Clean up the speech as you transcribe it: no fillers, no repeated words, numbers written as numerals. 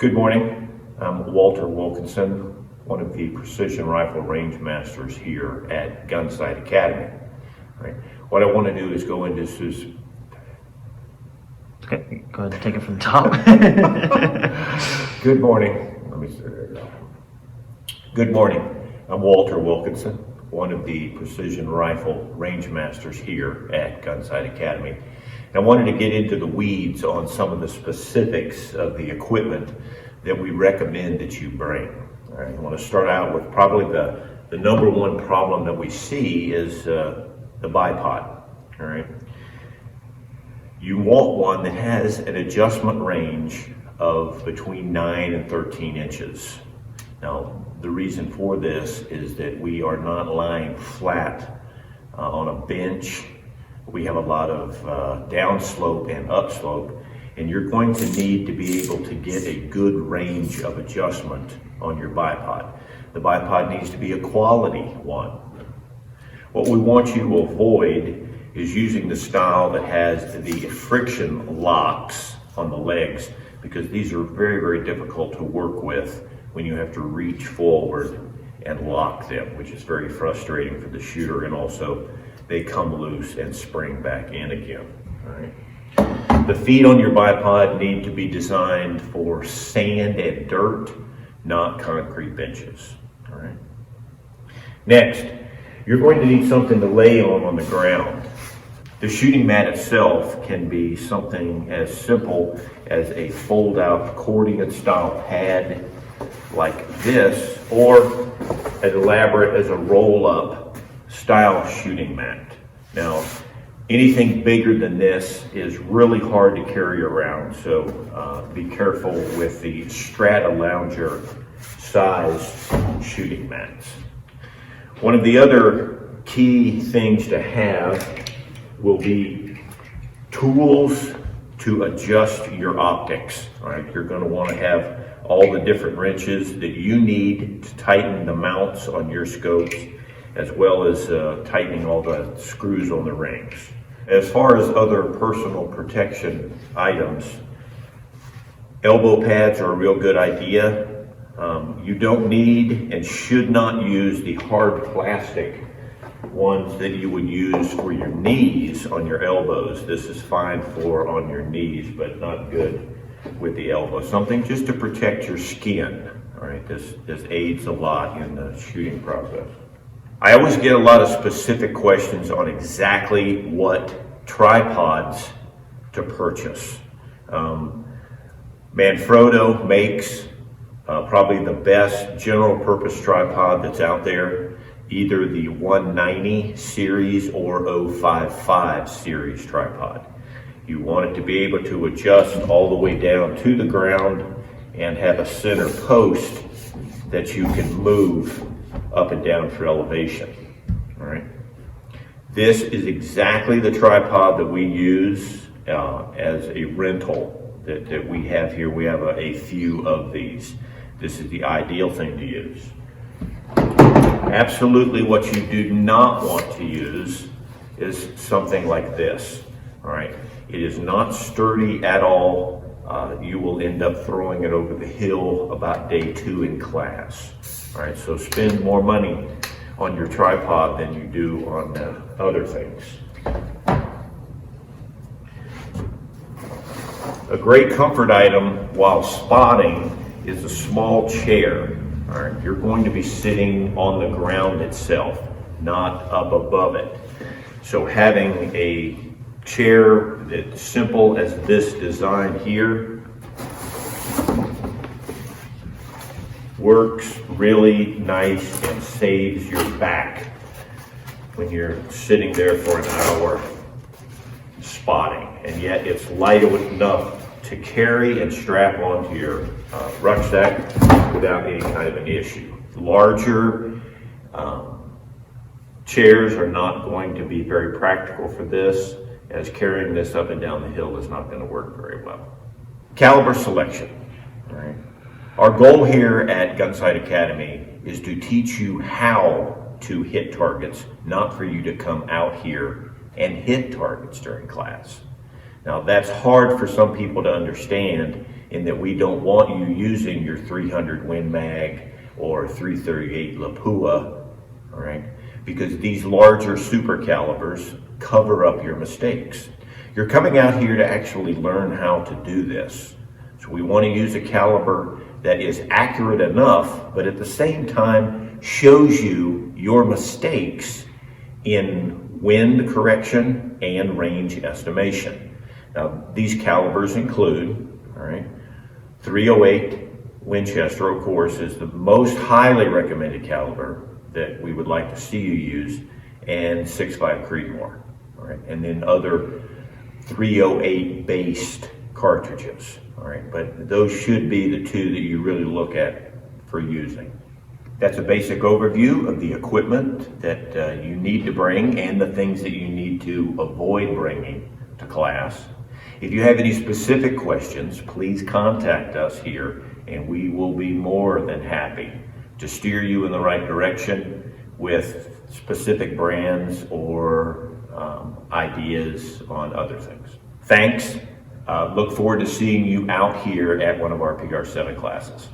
Good morning. I'm Walter Wilkinson, one of the precision rifle range masters here at Gunsight Academy. Right. What I want to do is go into this. Okay, go ahead and take it from the top. Good morning. Let me start there. Good morning. I'm Walter Wilkinson, one of the precision rifle range masters here at Gunsight Academy. I wanted to get into the weeds on some of the specifics of the equipment that we recommend that you bring. All right, I want to start out with probably the number one problem that we see is the bipod. All right, you want one that has an adjustment range of between 9 and 13 inches. Now, the reason for this is that we are not lying flat on a bench. We have a lot of downslope and upslope, and you're going to need to be able to get a good range of adjustment on your bipod. The bipod needs to be a quality one. What we want you to avoid is using the style that has the friction locks on the legs, because these are very, very difficult to work with when you have to reach forward and lock them, which is very frustrating for the shooter, and also they come loose and spring back in again. All right. The feet on your bipod need to be designed for sand and dirt, not concrete benches. All right. Next, you're going to need something to lay on the ground. The shooting mat itself can be something as simple as a fold-out accordion style pad like this, or as elaborate as a roll-up style shooting mat. Now, anything bigger than this is really hard to carry around, so be careful with the Strata Lounger size shooting mats. One of the other key things to have will be tools to adjust your optics. All right, you're going to want to have all the different wrenches that you need to tighten the mounts on your scopes, as well as tightening all the screws on the rings. As far as other personal protection items, elbow pads are a real good idea. You don't need and should not use the hard plastic ones that you would use for your knees on your elbows. This is fine for on your knees, but not good with the elbow. Something just to protect your skin. All right, this aids a lot in the shooting process. I always get a lot of specific questions on exactly what tripods to purchase. Manfrotto makes probably the best general purpose tripod that's out there, either the 190 series or 055 series tripod. You want it to be able to adjust all the way down to the ground and have a center post that you can move up and down for elevation. All right. This is exactly the tripod that we use as a rental that we have here. We have a few of these. This is the ideal thing to use. Absolutely what you do not want to use is something like this. All right. It is not sturdy at all. You will end up throwing it over the hill about day 2 in class. All right, so spend more money on your tripod than you do on other things. A great comfort item while spotting is a small chair. All right, you're going to be sitting on the ground itself, not up above it. So having a chair that's simple as this design here works really nice and saves your back when you're sitting there for an hour spotting, and yet it's light enough to carry and strap onto your rucksack without any kind of an issue. Larger chairs are not going to be very practical for this, as carrying this up and down the hill is not going to work very well. Caliber selection. All right. Our goal here at Gunsight Academy is to teach you how to hit targets, not for you to come out here and hit targets during class. Now, that's hard for some people to understand, in that we don't want you using your 300 Win Mag or 338 Lapua, all right? Because these larger super calibers cover up your mistakes. You're coming out here to actually learn how to do this. So we want to use a caliber that is accurate enough, but at the same time shows you your mistakes in wind correction and range estimation. Now, these calibers include, all right, 308 Winchester, of course, is the most highly recommended caliber that we would like to see you use, and 6.5 Creedmoor, all right, and then other 308 based cartridges, all right, but those should be the two that you really look at for using. That's a basic overview of the equipment that you need to bring and the things that you need to avoid bringing to class. If you have any specific questions, please contact us here and we will be more than happy to steer you in the right direction with specific brands or ideas on other things. Thanks. Look forward to seeing you out here at one of our PR7 classes.